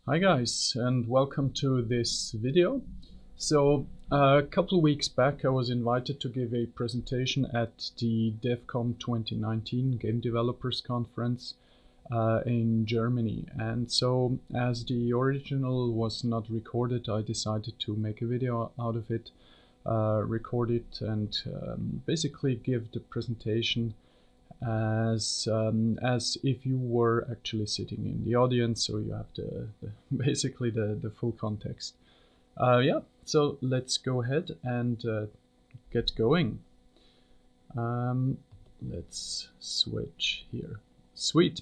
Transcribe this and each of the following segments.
Hi guys, and welcome to this video. So a couple of weeks back I was invited to give a presentation at the DevCom 2019 Game Developers Conference in Germany, and so as the original was not recorded, I decided to make a video out of it, record it, and basically give the presentation as if you were actually sitting in the audience, so you have basically the full context. Yeah, so let's go ahead and get going. Let's switch here. Sweet.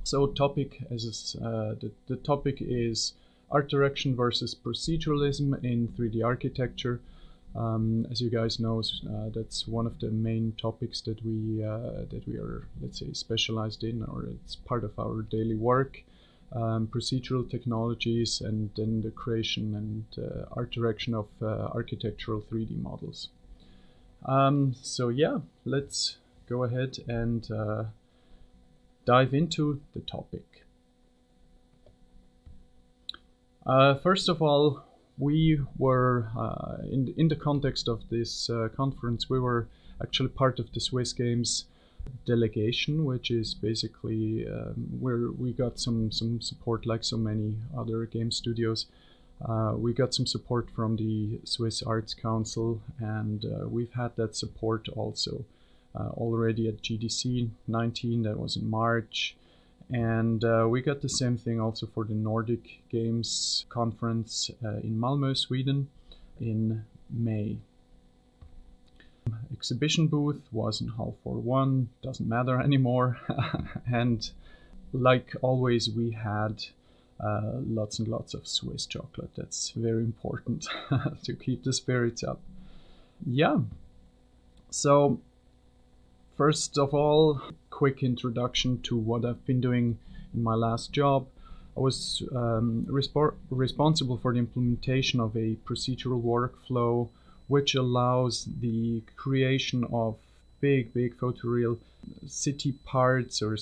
So topic the topic is art direction versus proceduralism in 3D architecture. As you guys know, that's one of the main topics that we are, let's say, specialized in, or it's part of our daily work. Procedural technologies, and then the creation and art direction of architectural 3D models. So yeah, let's go ahead and dive into the topic. First of all, we were, in the context of this conference, we were actually part of the Swiss Games delegation, which is basically where we got some support, like so many other game studios. We got some support from the Swiss Arts Council, and we've had that support also already at GDC 19, that was in March. And we got the same thing also for the Nordic Games Conference in Malmö, Sweden, in May. Exhibition booth was in Hall 4.1, doesn't matter anymore. And like always, we had lots and lots of Swiss chocolate. That's very important to keep the spirits up. Yeah, so first of all, quick introduction to what I've been doing in my last job. I was responsible for the implementation of a procedural workflow which allows the creation of big photoreal city parts or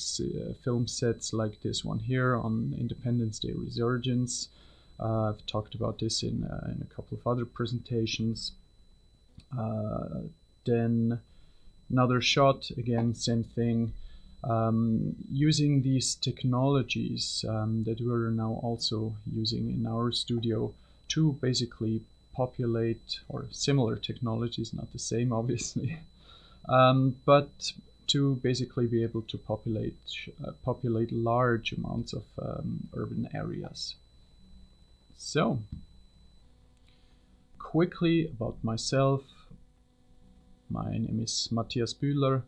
film sets like this one here on Independence Day Resurgence. I've talked about this in a couple of other presentations. Then another shot, again, same thing. Using these technologies that we're now also using in our studio to basically populate, or similar technologies, not the same obviously, but to basically be able to populate large amounts of urban areas. So, quickly about myself. My name is Matthias Buehler,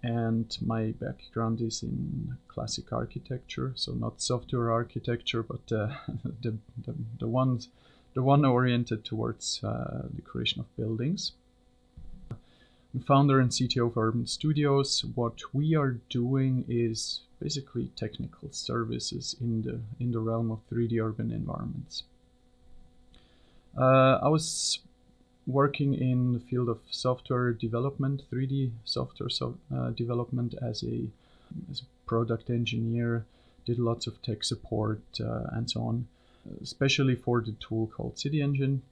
and my background is in classic architecture, so not software architecture, but the one oriented towards the creation of buildings. I'm founder and CTO of Urban Studios. What we are doing is basically technical services in the realm of 3D urban environments. I was working in the field of software development, 3D software development as a product engineer, did lots of tech support and so on, especially for the tool called City Engine.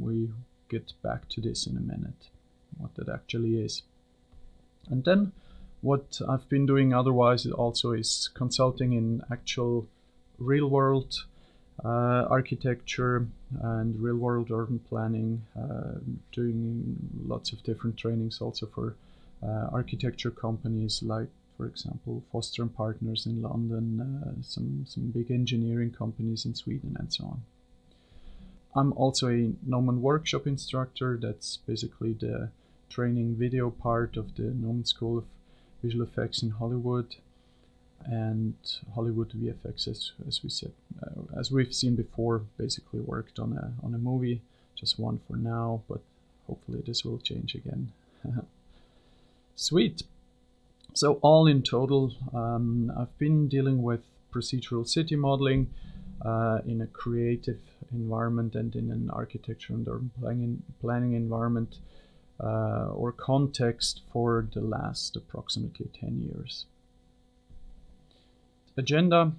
We get back to this in a minute, what that actually is. And then what I've been doing otherwise also is consulting in actual real world architecture and real-world urban planning, doing lots of different trainings also for architecture companies like, for example, Foster & Partners in London, some big engineering companies in Sweden, and so on. I'm also a Gnomon workshop instructor. That's basically the training video part of the Gnomon School of Visual Effects in Hollywood. And Hollywood VFX, as we said, as we've seen before, basically worked on a movie, just one for now, but hopefully this will change again. Sweet. So all in total, I've been dealing with procedural city modeling in a creative environment and in an architecture and urban planning environment or context for the last approximately 10 years. agenda,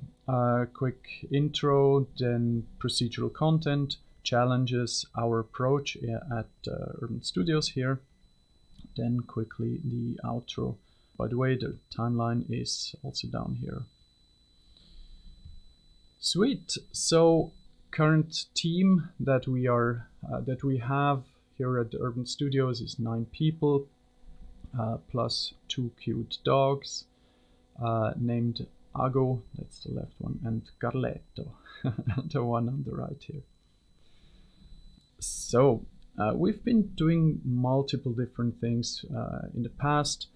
quick intro, then procedural content, challenges, our approach at Urban Studios here, then quickly the outro. By the way, the timeline is also down here. Sweet. So current team that we have here at the Urban Studios is 9 people, plus 2 cute dogs named Ago, that's the left one, and Carletto, the one on the right here. So we've been doing multiple different things in the past.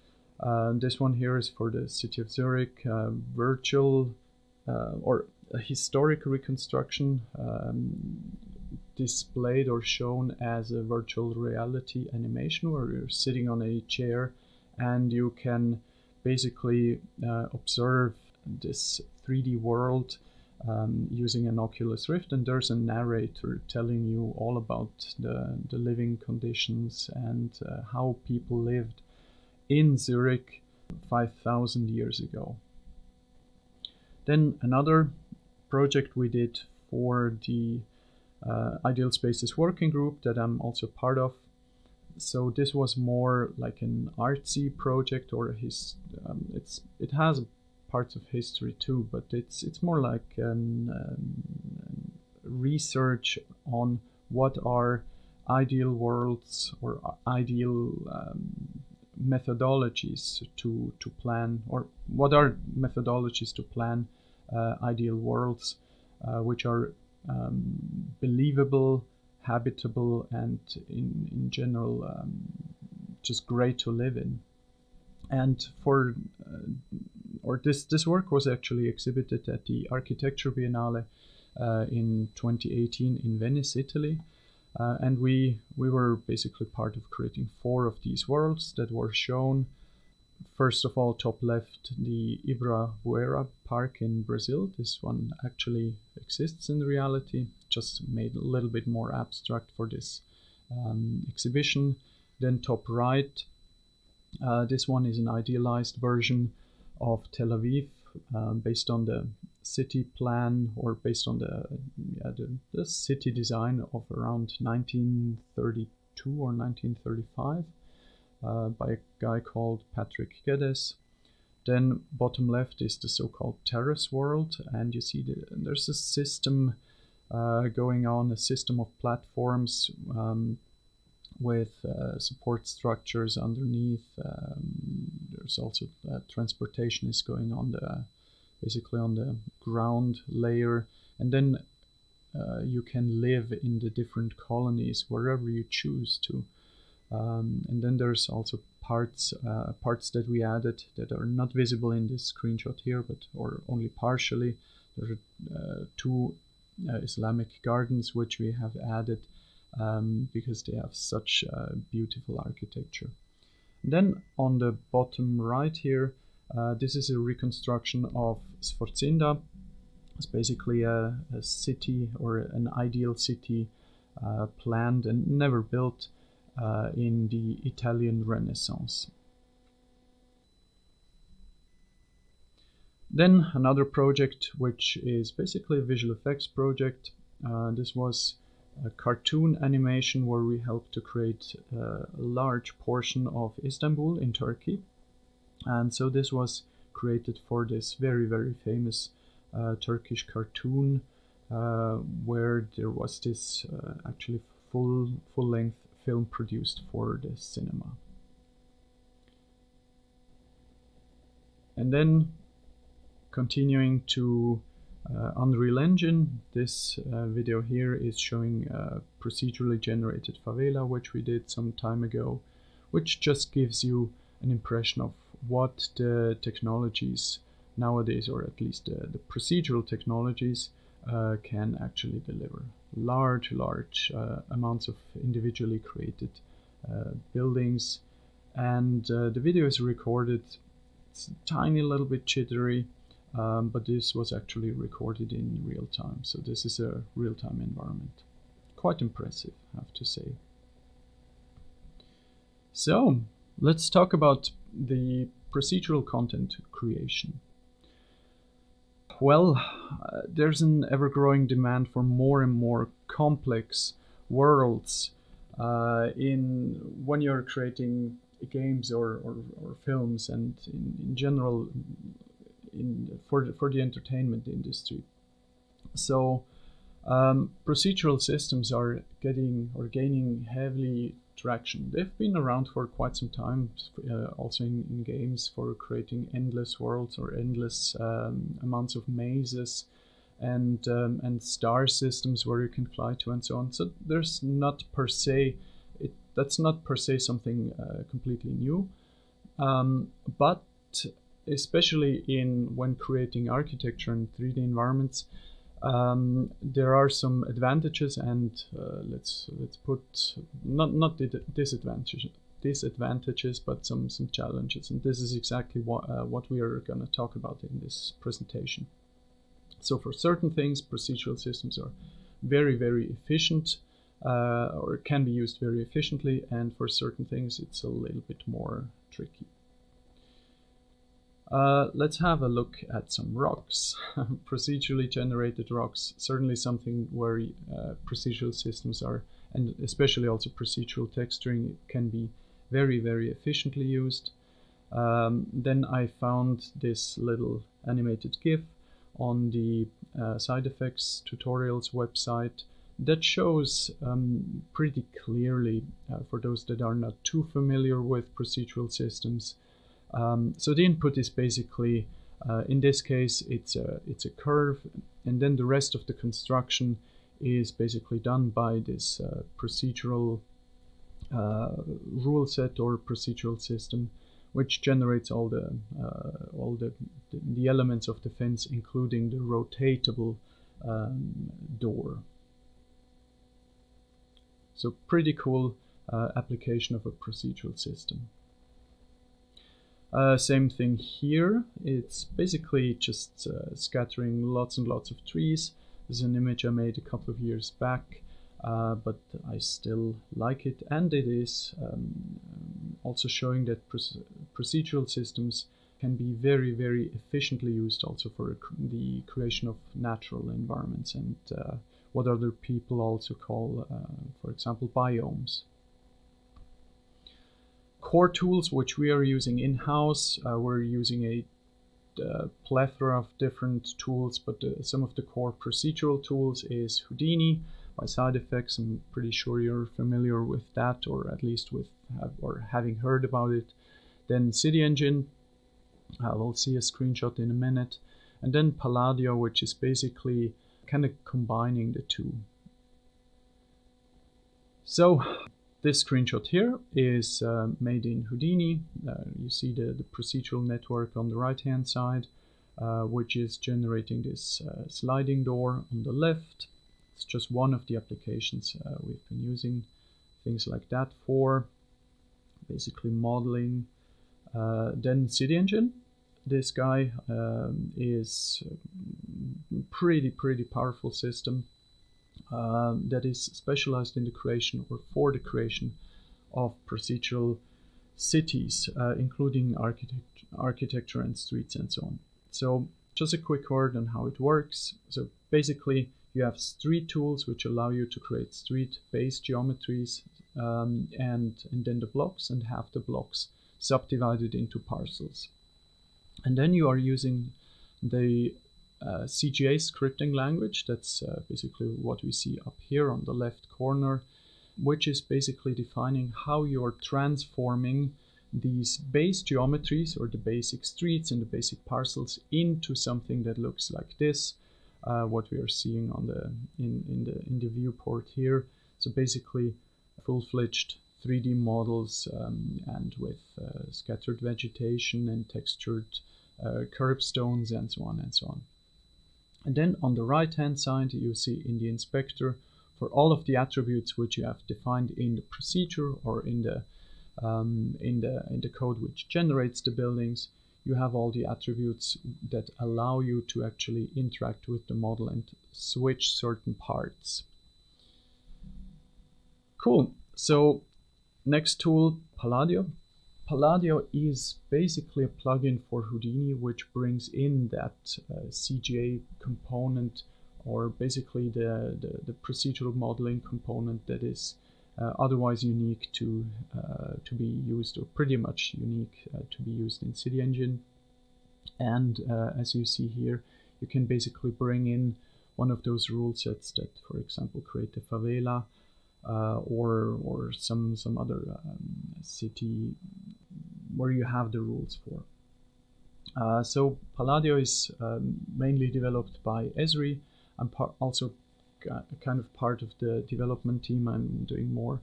This one here is for the city of Zurich, virtual or a historic reconstruction displayed or shown as a virtual reality animation where you're sitting on a chair and you can basically observe this 3D world using an Oculus Rift, and there's a narrator telling you all about the living conditions and how people lived in Zurich 5,000 years ago. Then another project we did for the Ideal Spaces working group that I'm also part of. So this was more like an artsy project, or it has parts of history too, but it's more like research on what are ideal worlds or ideal methodologies to plan, or what are methodologies to plan ideal worlds which are believable, habitable, and in general just great to live in. And for this work was actually exhibited at the Architecture Biennale in 2018 in Venice, Italy. And we were basically part of creating 4 of these worlds that were shown. First of all, top left, the Ibirapuera Park in Brazil. This one actually exists in reality, just made a little bit more abstract for this exhibition. Then top right, this one is an idealized version of Tel Aviv, based on the city plan, or based on the city design of around 1932 or 1935 by a guy called Patrick Geddes. Then bottom left is the so-called terrace world, and you see there's a system going on, a system of platforms with support structures underneath. There's also transportation is going on basically on the ground layer, and then you can live in the different colonies wherever you choose to. And then there's also parts that we added that are not visible in this screenshot here, or only partially. There are 2 Islamic gardens which we have added because they have such beautiful architecture. And then on the bottom right here, this is a reconstruction of Sforzinda. It's basically a city, or an ideal city planned and never built in the Italian Renaissance. Then another project which is basically a visual effects project. This was a cartoon animation where we helped to create a large portion of Istanbul in Turkey. And so this was created for this very, very famous Turkish cartoon where there was this actually full-length film produced for the cinema. And then continuing to Unreal Engine, this video here is showing procedurally generated Favela, which we did some time ago, which just gives you an impression of what the technologies nowadays, or at least the procedural technologies, can actually deliver. Large amounts of individually created buildings, and the video is recorded. It's a tiny little bit jittery, but this was actually recorded in real time, so this is a real-time environment. Quite impressive, I have to say. So let's talk about the procedural content creation. Well, there's an ever-growing demand for more and more complex worlds when you're creating games or films, and in general for the entertainment industry. So procedural systems are gaining heavily traction. They've been around for quite some time, also in games, for creating endless worlds or endless amounts of mazes and star systems where you can fly to and so on. So there's not per se that's not per se something completely new, but especially when creating architecture and 3D environments, there are some advantages and let's put not disadvantages, but some challenges, and this is exactly what we are going to talk about in this presentation. So for certain things, procedural systems are very, very efficient, or can be used very efficiently, and for certain things it's a little bit more tricky. Let's have a look at some rocks. Procedurally generated rocks, certainly something where procedural systems are, and especially also procedural texturing, can be very, very efficiently used. Then I found this little animated GIF on the side effects tutorials website that shows pretty clearly, for those that are not too familiar with procedural systems. So the input is basically, in this case, it's a curve, and then the rest of the construction is basically done by this procedural rule set or procedural system, which generates all the elements of the fence, including the rotatable door. So pretty cool application of a procedural system. Same thing here. It's basically just scattering lots and lots of trees. This is an image I made a couple of years back, but I still like it, and it is also showing that procedural systems can be very, very efficiently used also for the creation of natural environments and what other people also call, for example, biomes. Core tools which we are using in-house, we're using a plethora of different tools, but some of the core procedural tools is Houdini by Side Effects. I'm pretty sure you're familiar with that, or at least with having heard about it. Then City Engine, we'll see a screenshot in a minute, and then Palladio, which is basically kind of combining the two. So this screenshot here is made in Houdini. You see the procedural network on the right-hand side, which is generating this sliding door on the left. It's just one of the applications we've been using things like that for, basically modeling. Then City Engine. This guy is a pretty powerful system that is specialized in the creation, or for the creation, of procedural cities, including architecture and streets and so on. So just a quick word on how it works. So basically you have street tools which allow you to create street-based geometries, and then the blocks, and have the blocks subdivided into parcels. And then you are using the CGA scripting language. That's basically what we see up here on the left corner, which is basically defining how you're transforming these base geometries, or the basic streets and the basic parcels, into something that looks like this, what we are seeing on in the viewport here. So basically full-fledged 3D models, and with scattered vegetation and textured curbstones and so on and so on. And then on the right hand side you see in the inspector, for all of the attributes which you have defined in the procedure or in the code which generates the buildings, you have all the attributes that allow you to actually interact with the model and switch certain parts. Cool. So next tool, Palladio. Palladio is basically a plugin for Houdini, which brings in that CGA component, or basically the procedural modeling component that is otherwise unique to be used, or pretty much unique to be used in City Engine. And as you see here, you can basically bring in one of those rule sets that, for example, create a favela or some other city where you have the rules for. So Palladio is mainly developed by Esri. I'm also kind of part of the development team. I'm doing more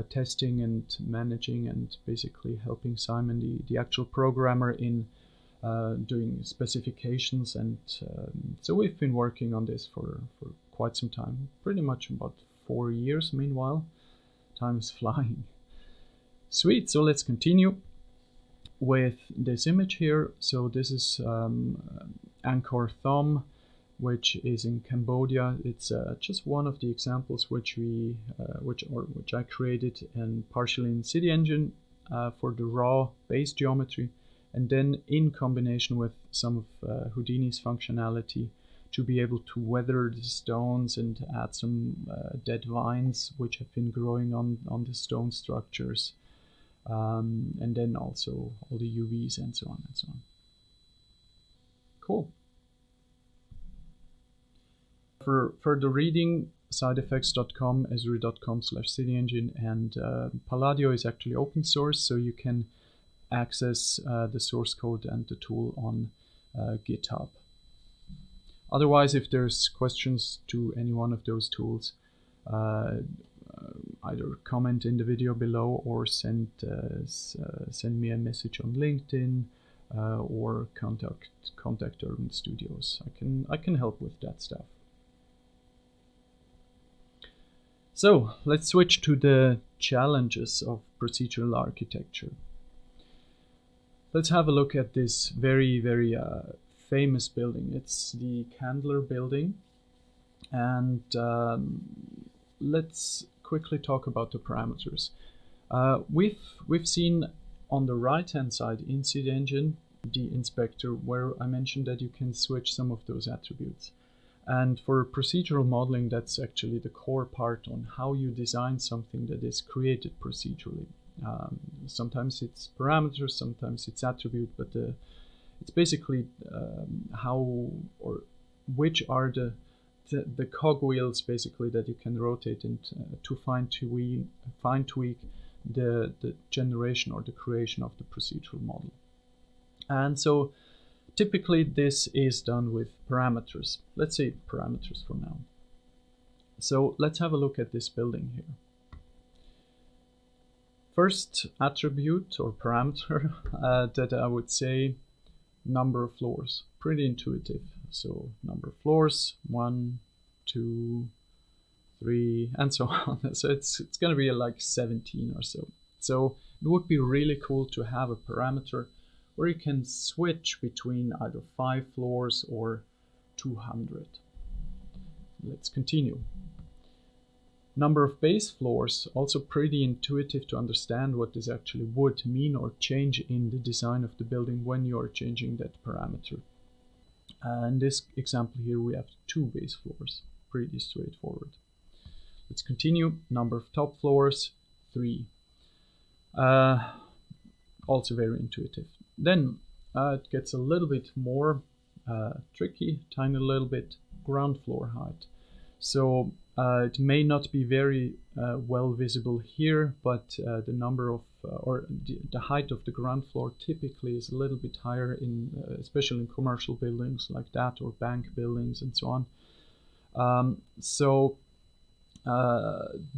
testing and managing and basically helping Simon, the actual programmer, in doing specifications. And so we've been working on this for quite some time, pretty much about 4 years. Meanwhile, time is flying. Sweet, so let's continue with this image here. So this is Angkor Thom, which is in Cambodia. It's just one of the examples which I created and partially in City Engine for the raw base geometry, and then in combination with some of Houdini's functionality to be able to weather the stones and add some dead vines which have been growing on the stone structures, and then also all the UVs and so on and so on. Cool. For further reading, sidefx.com, esri.com/cityengine, and Palladio is actually open source, so you can access the source code and the tool on GitHub. Otherwise, if there's questions to any one of those tools, either comment in the video below or send me a message on LinkedIn or contact Urban Studios. I can help with that stuff. So let's switch to the challenges of procedural architecture. Let's have a look at this very, very famous building. It's the Candler building, and let's quickly talk about the parameters. We've seen on the right hand side in City Engine the inspector, where I mentioned that you can switch some of those attributes. And for procedural modeling, that's actually the core part on how you design something that is created procedurally. Sometimes it's parameters, sometimes it's attribute, but it's basically how or which are the cogwheels basically that you can rotate and to fine tweak the generation or the creation of the procedural model. And so typically this is done with parameters. Let's say parameters for now. So let's have a look at this building here. First attribute or parameter that I would say, number of floors. Pretty intuitive. So number of floors, 1, 2, 3, and so on. So it's going to be like 17 or so. So it would be really cool to have a parameter where you can switch between either 5 floors or 200. Let's continue. Number of base floors, also pretty intuitive to understand what this actually would mean or change in the design of the building when you are changing that parameter. In this example here we have 2 base floors, pretty straightforward. Let's continue. Number of top floors, 3. Also very intuitive. Then it gets a little bit more tricky, tiny little bit, ground floor height. So it may not be very well visible here, but the number of or the height of the ground floor typically is a little bit higher in especially in commercial buildings like that, or bank buildings and so on.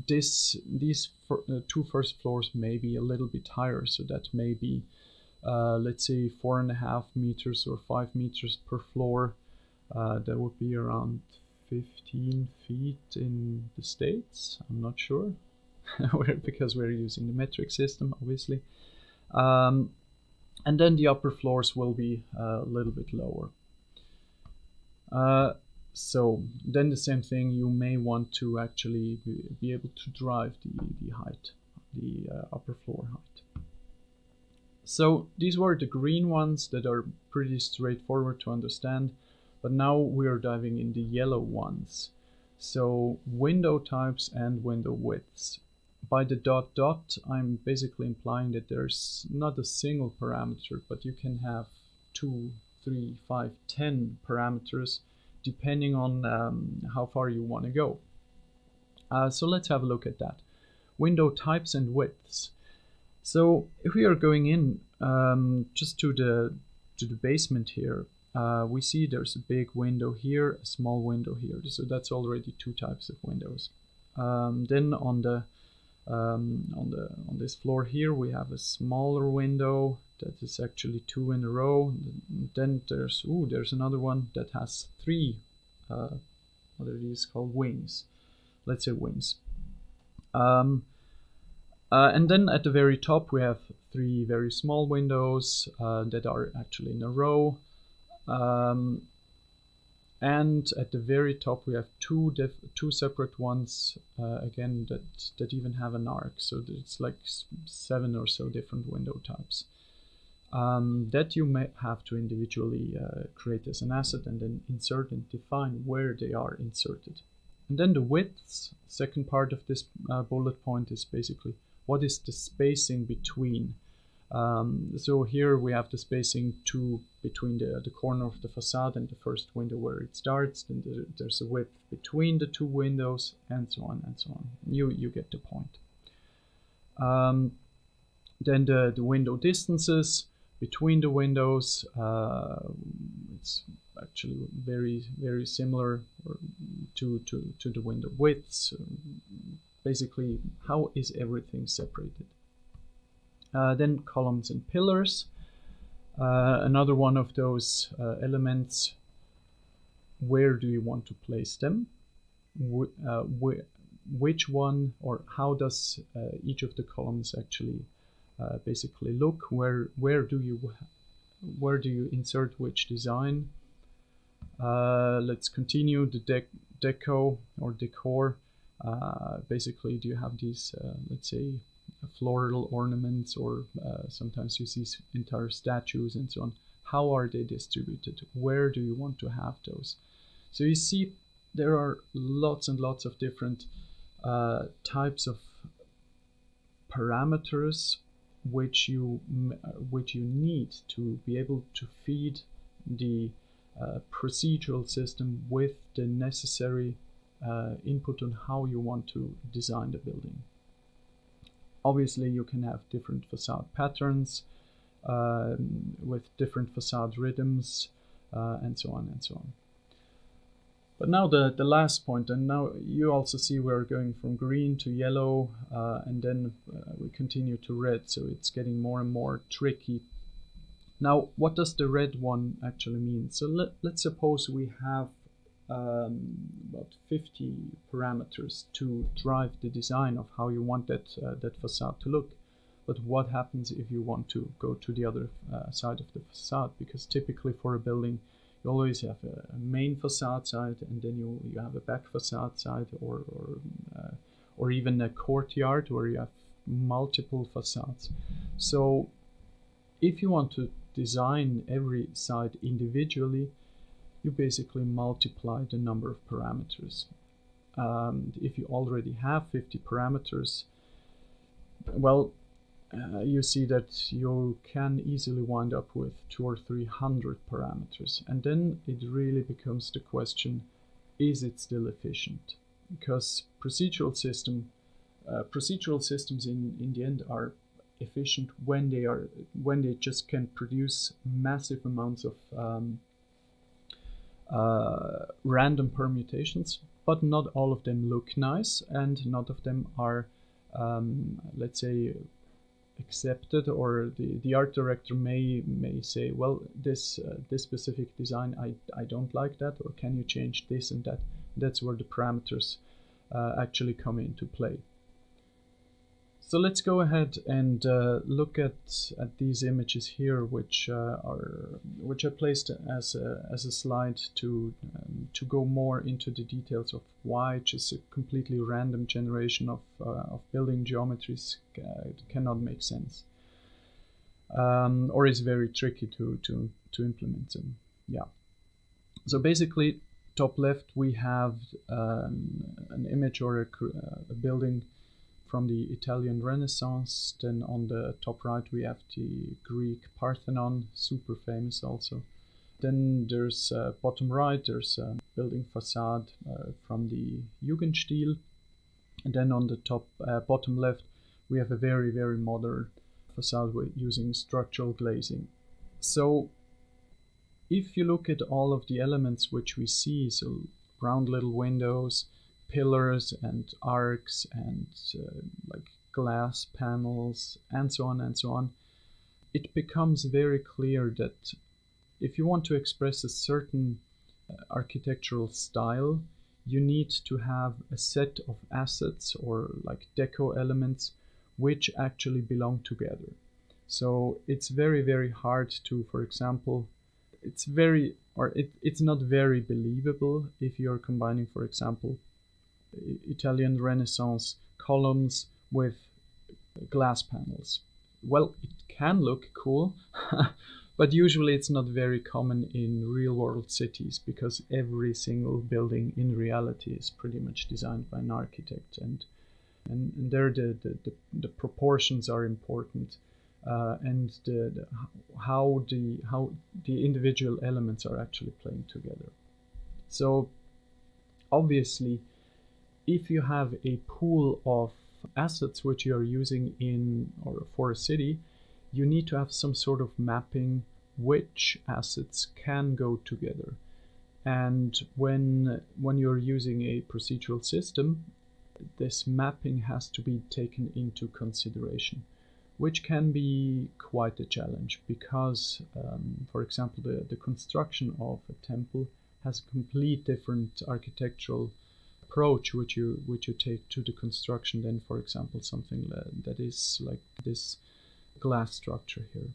These 2 first floors may be a little bit higher, so that may be let's say 4.5 meters or 5 meters per floor. That would be around 15 feet in the States. I'm not sure because we're using the metric system, obviously. And then the upper floors will be a little bit lower. So then the same thing, you may want to actually be able to drive the height, the upper floor height. So these were the green ones that are pretty straightforward to understand, but now we are diving in the yellow ones. So window types and window widths. By the dot dot, I'm basically implying that there's not a single parameter, but you can have 2, 3, 5, 10 parameters depending on how far you want to go. So let's have a look at that. Window types and widths. So if we are going in just to the basement here, we see there's a big window here, a small window here. So that's already 2 types of windows. Then on this floor here, we have a smaller window that is actually 2 in a row. Then there's another one that has 3. What are these called? Wings. Let's say wings. And then at the very top we have 3 very small windows that are actually in a row. And at the very top we have 2 separate ones again that even have an arc. So it's like 7 or so different window types that you may have to individually create as an asset and then insert and define where they are inserted. And then the widths, second part of this bullet point, is basically what is the spacing between. So here we have the spacing between the corner of the facade and the first window where it starts. Then there's a width between the 2 windows, and so on and so on. You get the point. Then the window distances between the windows. It's actually very, very similar to the window widths. Basically, how is everything separated? Then columns and pillars. Another one of those elements. Where do you want to place them? Which one, or how does each of the columns actually basically look? Where do you insert which design? Let's continue the deco or decor. Basically, do you have these, let's say, floral ornaments, or sometimes you see entire statues and so on. How are they distributed? Where do you want to have those? So you see there are lots and lots of different types of parameters which you need to be able to feed the procedural system with the necessary input on how you want to design the building. Obviously, you can have different facade patterns with different facade rhythms, and so on and so on. But now the last point, and now you also see we're going from green to yellow, and then we continue to red, so it's getting more and more tricky. Now, what does the red one actually mean? So let's suppose we have about 50 parameters to drive the design of how you want that facade to look. But what happens if you want to go to the other side of the facade? Because typically for a building, you always have a main facade side, and then you have a back facade side, or even a courtyard where you have multiple facades. So if you want to design every side individually, you basically multiply the number of parameters. If you already have 50 parameters, well, you see that you can easily wind up with 200 or 300 parameters. And then it really becomes the question, is it still efficient? Because procedural systems in the end are efficient when they just can produce massive amounts of random permutations, but not all of them look nice, and not of them are, let's say, accepted, or the art director may say, well, this specific design, I don't like that, or can you change this and that? That's where the parameters actually come into play. So let's go ahead and look at these images here, which I placed as a slide to go more into the details of why just a completely random generation of building geometries cannot make sense. or is very tricky to implement them. Yeah. So basically, top left we have an image or a building from the Italian Renaissance. Then on the top right we have the Greek Parthenon, super famous also. Then there's bottom right, there's a building facade from the Jugendstil. And then on the top bottom left we have a very, very modern facade using structural glazing. So if you look at all of the elements which we see, so round little windows, pillars and arcs and like glass panels and so on, it becomes very clear that if you want to express a certain architectural style, you need to have a set of assets or like deco elements which actually belong together. So it's very, very hard to, for example, it's not very believable if you're combining, for example, Italian Renaissance columns with glass panels. Well, it can look cool, but usually it's not very common in real-world cities because every single building in reality is pretty much designed by an architect, and there the proportions are important, and how the individual elements are actually playing together. So obviously, if you have a pool of assets which you are using in or for a city, you need to have some sort of mapping which assets can go together. And when you're using a procedural system, this mapping has to be taken into consideration, which can be quite a challenge because, for example, the construction of a temple has a complete different architectural approach which you take to the construction than, for example, something that is like this glass structure here.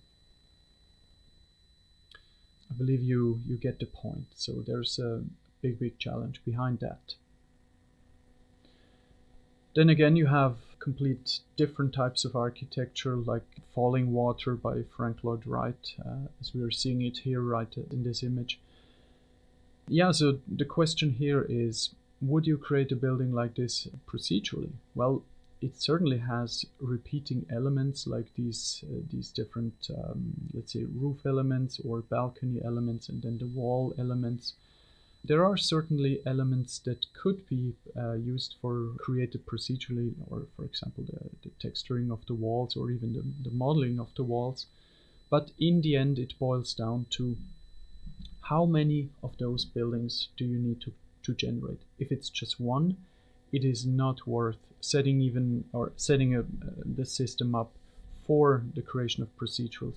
I believe you get the point. So there's a big challenge behind that. Then again, you have complete different types of architecture, like Falling Water by Frank Lloyd Wright, as we are seeing it here right in this image. Yeah, so the question here is, would you create a building like this procedurally? Well, it certainly has repeating elements like these different, let's say, roof elements or balcony elements, and then the wall elements. There are certainly elements that could be used for created procedurally, or for example, the texturing of the walls or even the modeling of the walls. But in the end, it boils down to how many of those buildings do you need to generate. If it's just one, it is not worth setting the system up for the creation of procedural,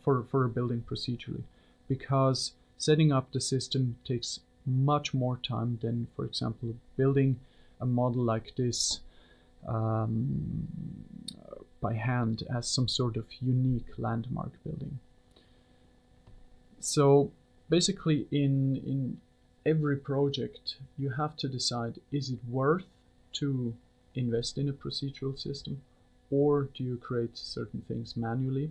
for a building procedurally, because setting up the system takes much more time than, for example, building a model like this by hand as some sort of unique landmark building. So basically in every project you have to decide, is it worth to invest in a procedural system, or do you create certain things manually?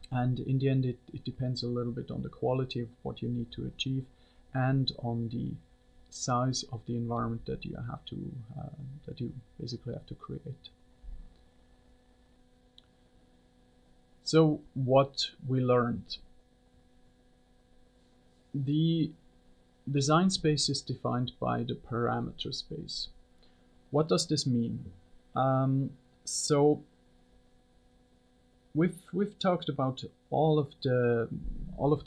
And in the end, it depends a little bit on the quality of what you need to achieve and on the size of the environment that you basically have to create. So what we learned. The design space is defined by the parameter space. What does this mean? So we've talked about all of the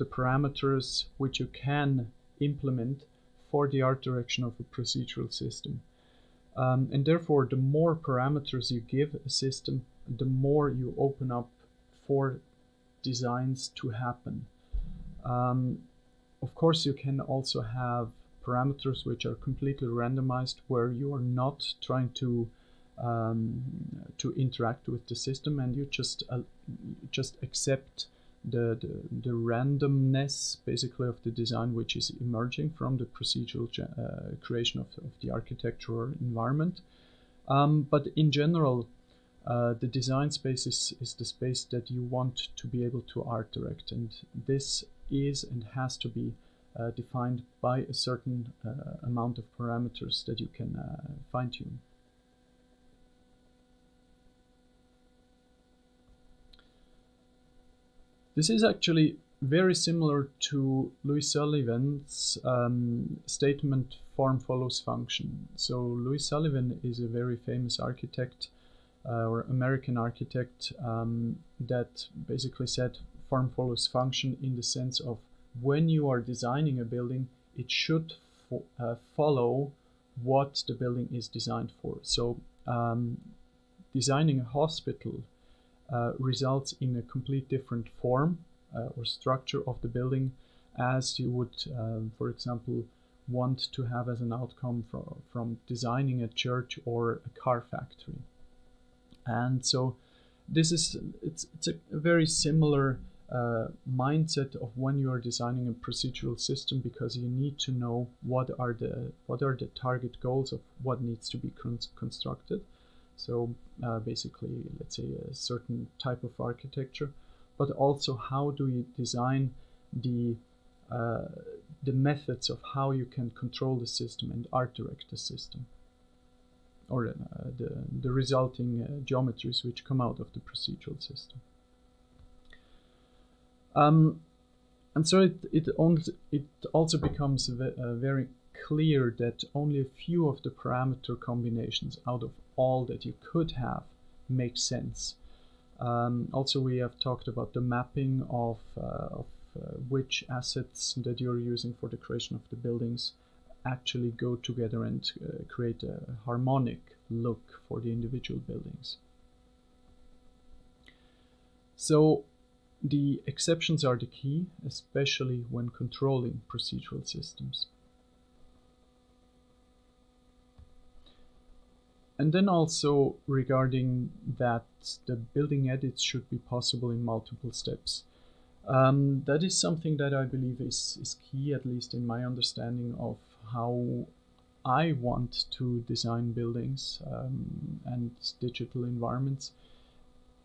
parameters which you can implement for the art direction of a procedural system, and therefore the more parameters you give a system, the more you open up for designs to happen. Of course, you can also have parameters which are completely randomized, where you are not trying to interact with the system, and you just accept the randomness basically of the design which is emerging from the procedural creation of the architectural environment. But in general, The design space is the space that you want to be able to art direct, and this is and has to be defined by a certain amount of parameters that you can fine-tune. This is actually very similar to Louis Sullivan's statement form follows function. So Louis Sullivan is a very famous architect or American architect that basically said form follows function in the sense of when you are designing a building, it should follow what the building is designed for. So designing a hospital results in a complete different form or structure of the building as you would, for example, want to have as an outcome from designing a church or a car factory. And so this is it's a very similar mindset of when you are designing a procedural system, because you need to know what are the target goals of what needs to be constructed. So basically, let's say a certain type of architecture, but also how do you design the methods of how you can control the system and art direct the system, or the resulting geometries which come out of the procedural system. And so it also becomes very clear that only a few of the parameter combinations out of all that you could have make sense. Also, we have talked about the mapping of which assets that you're using for the creation of the buildings actually go together and create a harmonic look for the individual buildings. So the exceptions are the key, especially when controlling procedural systems. And then also regarding that the building edits should be possible in multiple steps. That is something that I believe is key, at least in my understanding of how I want to design buildings and digital environments.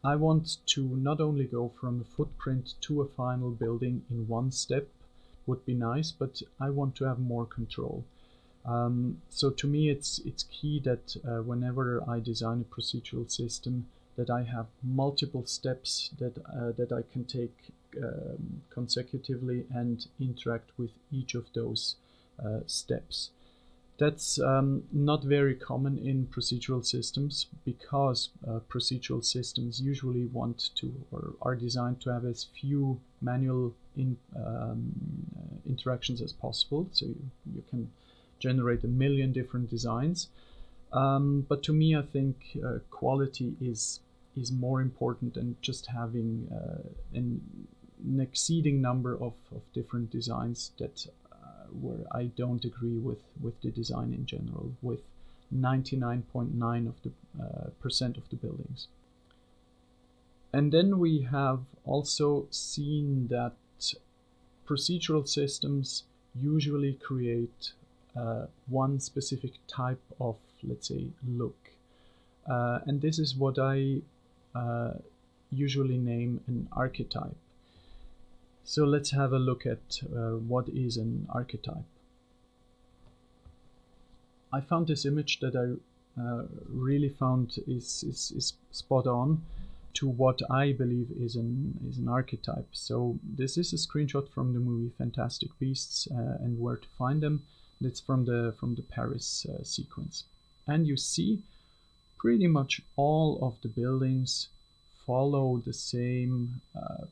I want to not only go from a footprint to a final building in one step, would be nice, but I want to have more control. So to me, it's key that whenever I design a procedural system, that I have multiple steps that I can take consecutively and interact with each of those steps. That's not very common in procedural systems, because procedural systems usually want to or are designed to have as few manual interactions as possible. So you can generate a million different designs. But to me, I think quality is more important than just having an exceeding number of different designs that where I don't agree with the design in general, with 99.9% of the buildings. And then we have also seen that procedural systems usually create one specific type of, let's say, look. And this is what I usually name an archetype. So let's have a look at what is an archetype. I found this image that I really found is spot on to what I believe is an archetype. So this is a screenshot from the movie Fantastic Beasts and Where to Find Them. It's from the Paris sequence, and you see pretty much all of the buildings follow the same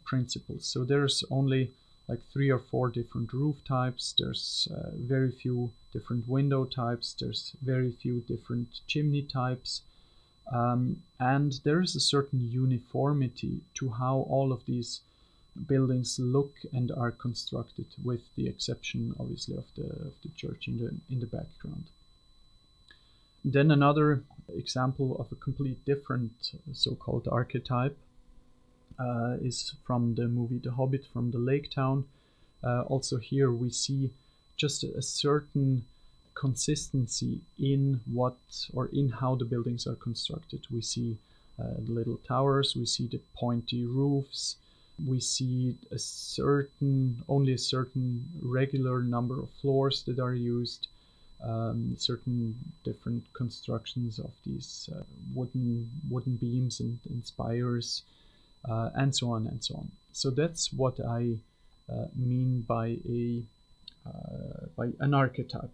principles. So there's only like 3 or 4 different roof types. There's very few different window types. There's very few different chimney types. And there is a certain uniformity to how all of these buildings look and are constructed, with the exception, obviously, of the church in the background. Then another example of a complete different so-called archetype is from the movie The Hobbit, from the Lake Town. Also here we see just a certain consistency in what or in how the buildings are constructed. We see little towers, we see the pointy roofs, we see only a certain regular number of floors that are used, certain different constructions of these wooden beams and spires, and so on and so on. So that's what I mean by an archetype.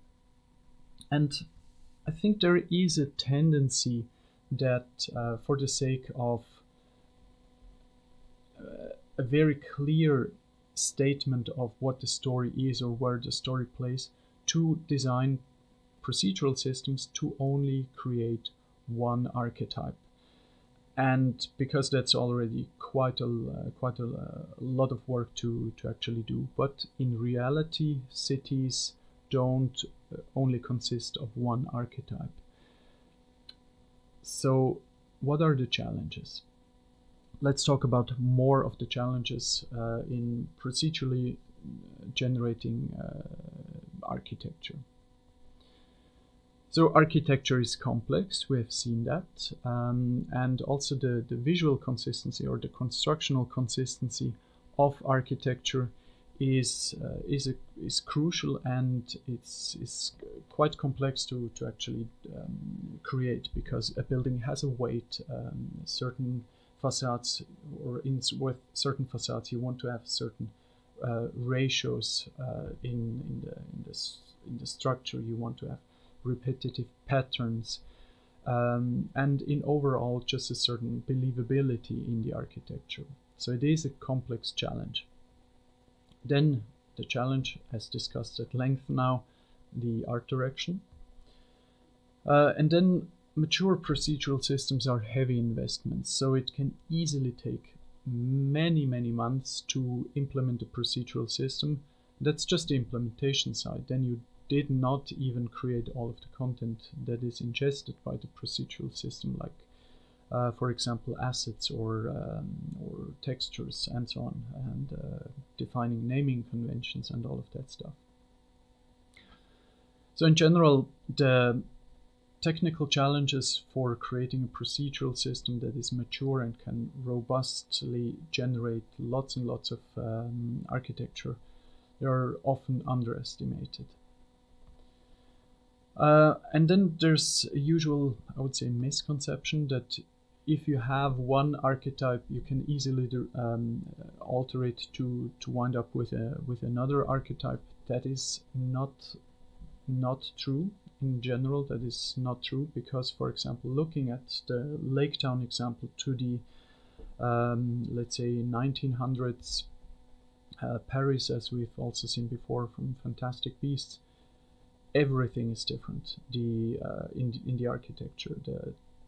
And I think there is a tendency that for the sake of a very clear statement of what the story is or where the story plays, to design procedural systems to only create one archetype. And because that's already quite a lot of work to actually do. But in reality, cities don't only consist of one archetype. So what are the challenges? Let's talk about more of the challenges in procedurally generating architecture. So architecture is complex, we have seen that, and also the visual consistency or the constructional consistency of architecture is crucial, and it's quite complex to actually create, because a building has a weight. Certain facades, or with certain facades, you want to have certain ratios in the structure. You want to have repetitive patterns, and in overall just a certain believability in the architecture. So it is a complex challenge. Then the challenge, as discussed at length now, the art direction. And then mature procedural systems are heavy investments, so it can easily take many months to implement a procedural system. That's just the implementation side. Then you did not even create all of the content that is ingested by the procedural system, like for example assets or textures and so on, and defining naming conventions and all of that stuff. So in general, the technical challenges for creating a procedural system that is mature and can robustly generate lots and lots of architecture, they are often underestimated. And then there's a usual, I would say, misconception that if you have one archetype, you can easily alter it to wind up with another archetype. That is not true. In general, that is not true, because, for example, looking at the Lake Town example to the let's say 1900s Paris, as we've also seen before from Fantastic Beasts, everything is different. In the architecture,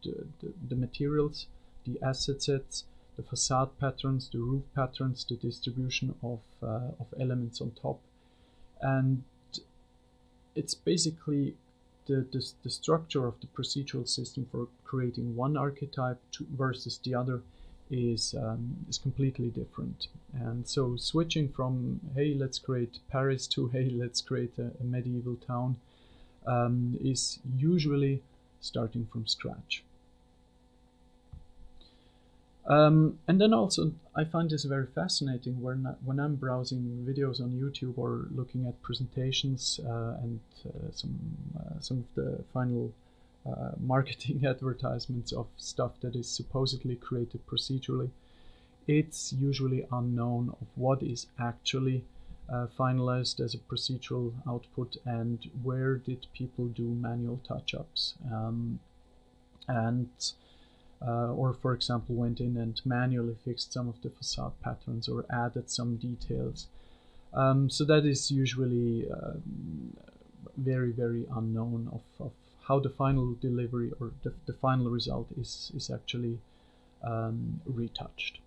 the materials, the asset sets, the facade patterns, the roof patterns, the distribution of elements on top, and it's basically the structure of the procedural system for creating one archetype versus the other is completely different. And so switching from, hey, let's create Paris, to, hey, let's create a medieval town, is usually starting from scratch. And then also, I find this very fascinating when I'm browsing videos on YouTube or looking at presentations and some of the final marketing advertisements of stuff that is supposedly created procedurally. It's usually unknown of what is actually finalized as a procedural output and where did people do manual touch-ups, or for example went in and manually fixed some of the facade patterns or added some details. So that is usually very unknown of how the final delivery or the final result is actually retouched.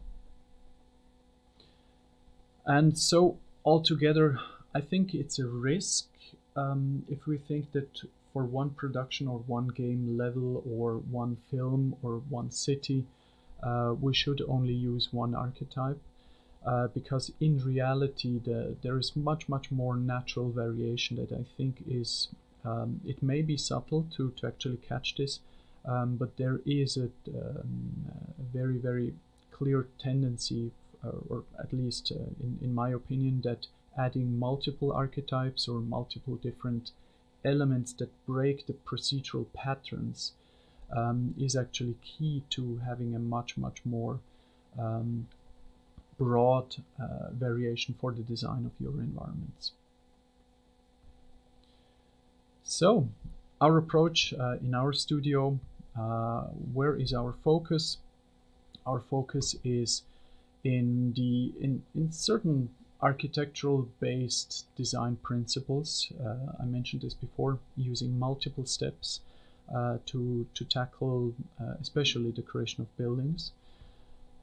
And so altogether, I think it's a risk if we think that for one production or one game level or one film or one city, we should only use one archetype, because in reality there is much more natural variation that I think is, it may be subtle to actually catch this, but there is a very, very clear tendency, or at least in my opinion, that adding multiple archetypes or multiple different elements that break the procedural patterns is actually key to having a much more broad variation for the design of your environments. So our approach in our studio, where is our focus? Our focus is in certain architectural based design principles. I mentioned this before, using multiple steps to tackle especially the creation of buildings.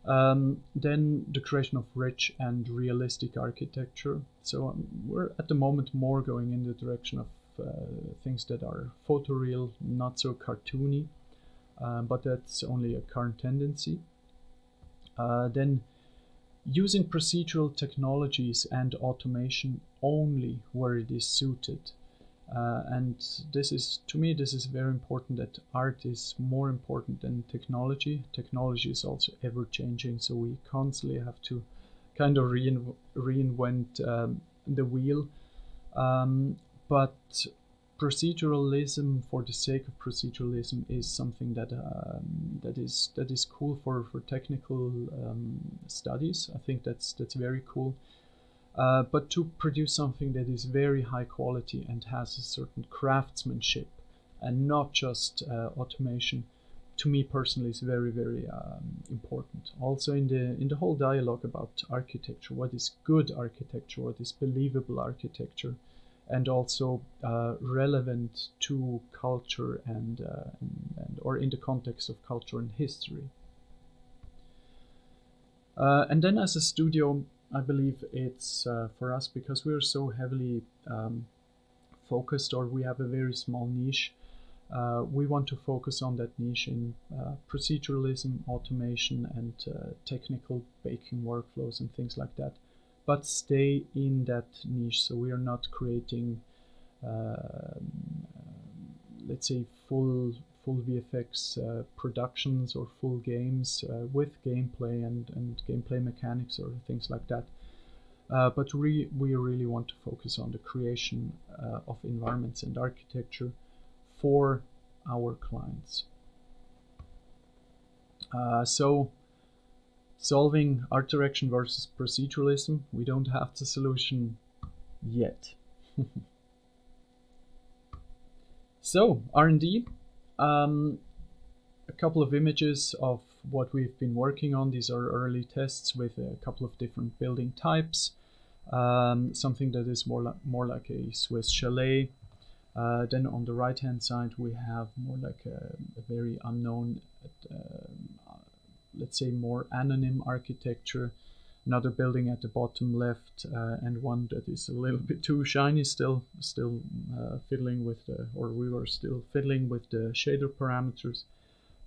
Then the creation of rich and realistic architecture. So we're at the moment more going in the direction of things that are photoreal, not so cartoony, but that's only a current tendency. Then using procedural technologies and automation only where it is suited. And this is, to me, this is very important, that art is more important than technology. Technology is also ever changing, so we constantly have to kind of reinvent the wheel. But proceduralism, for the sake of proceduralism, is something that that is cool for technical studies. I think that's very cool. But to produce something that is very high quality and has a certain craftsmanship and not just automation, to me personally is very important. Also in the whole dialogue about architecture, what is good architecture, what is believable architecture, and also relevant to culture and or in the context of culture and history. And then as a studio, I believe it's for us, because we're so heavily focused, or we have a very small niche, we want to focus on that niche in proceduralism, automation, and technical baking workflows and things like that, but stay in that niche. So we are not creating, let's say, full VFX productions or full games with gameplay and gameplay mechanics or things like that. But we really want to focus on the creation of environments and architecture for our clients. So solving art direction versus proceduralism, we don't have the solution yet. So R&D. A couple of images of what we've been working on. These are early tests with a couple of different building types. Something that is more like a Swiss chalet. Then on the right hand side we have more like a very unknown, let's say more anonym architecture. Another building at the bottom left, and one that is a little bit too shiny, still fiddling with we were still fiddling with the shader parameters,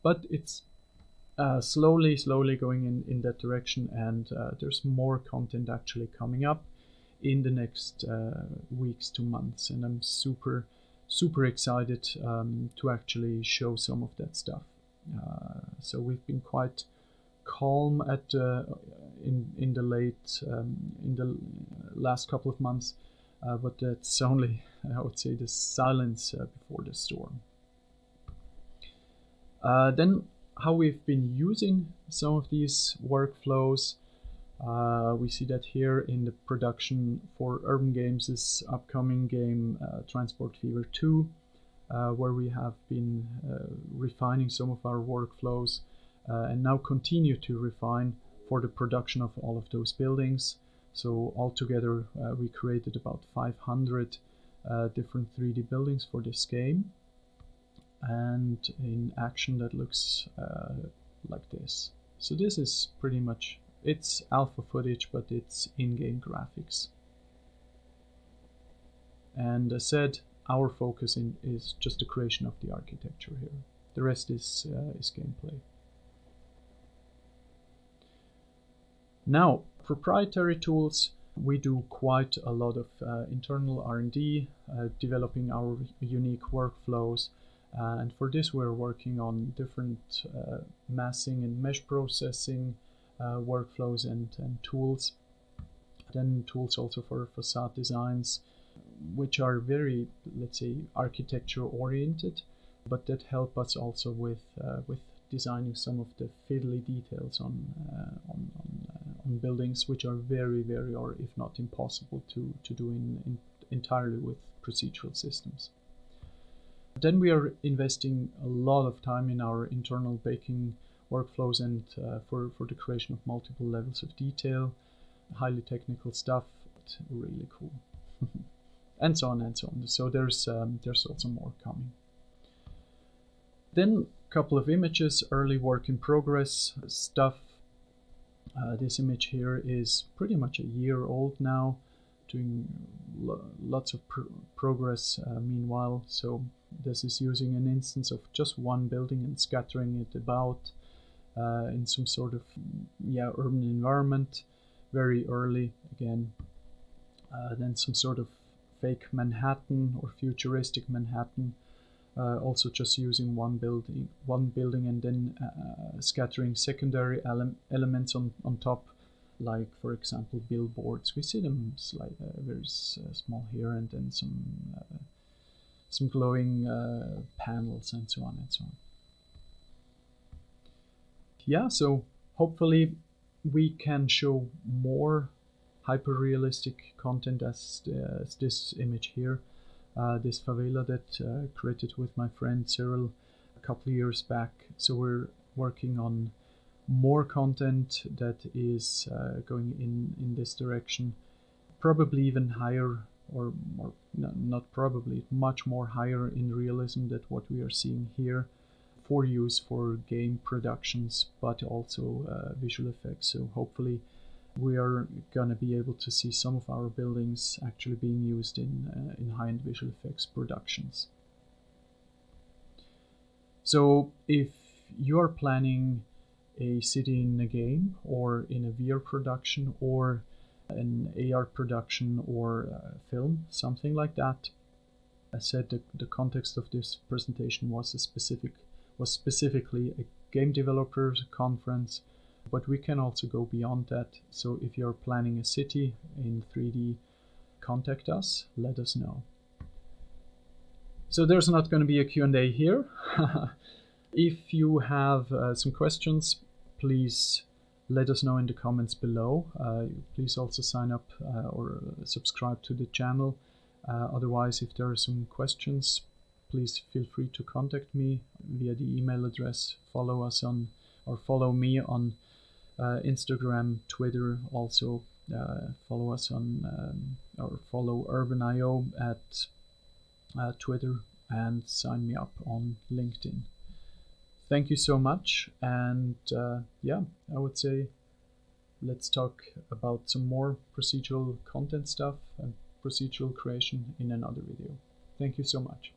but it's slowly going in that direction, and there's more content actually coming up in the next weeks to months, and I'm super excited to actually show some of that stuff. So we've been quite calm at in the last couple of months, but that's only, I would say, the silence before the storm. Then how we've been using some of these workflows, we see that here in the production for Urban Games' upcoming game Transport Fever 2, where we have been refining some of our workflows and now continue to refine for the production of all of those buildings. So altogether we created about 500 different 3D buildings for this game, and in action that looks like this. So this is pretty much, it's alpha footage, but it's in-game graphics. And as said, our focus is just the creation of the architecture here. The rest is gameplay. Now, proprietary tools, we do quite a lot of internal R&D, developing our unique workflows, And for this, we're working on different massing and mesh processing workflows and tools. Then tools also for facade designs, which are very, let's say, architecture oriented, but that help us also with designing some of the fiddly details on buildings, which are very, very, or if not impossible to do entirely with procedural systems. Then we are investing a lot of time in our internal baking workflows and for the creation of multiple levels of detail, highly technical stuff, but really cool. And so on and so on. So there's also more coming. Then a couple of images, early work in progress stuff. This image here is pretty much a year old now, doing lots of progress meanwhile. So this is using an instance of just one building and scattering it about in some sort of urban environment, very early again. Then some sort of fake Manhattan or futuristic Manhattan, also just using one building and then scattering secondary elements on top, like for example billboards. We see them very small here, and then some glowing panels and so on and so on. Yeah, so hopefully we can show more hyper-realistic content as this image here, this favela that created with my friend Cyril a couple of years back. So we're working on more content that is going in this direction, probably even higher, or more, no, not probably, much more higher in realism than what we are seeing here, for use for game productions, but also visual effects. So hopefully we are going to be able to see some of our buildings actually being used in high-end visual effects productions. So if you are planning a city in a game, or in a VR production, or an AR production, or a film, something like that, I said the context of this presentation was specifically a game developers conference, but we can also go beyond that. So if you're planning a city in 3D, contact us, let us know. So there's not going to be a Q&A here. If you have some questions, please let us know in the comments below. Please also sign up or subscribe to the channel. Otherwise, if there are some questions, please feel free to contact me via the email address. Follow me on Instagram, Twitter. Also follow us on or follow Urban.io at Twitter, and sign me up on LinkedIn. Thank you so much, and I would say let's talk about some more procedural content stuff and procedural creation in another video. Thank you so much.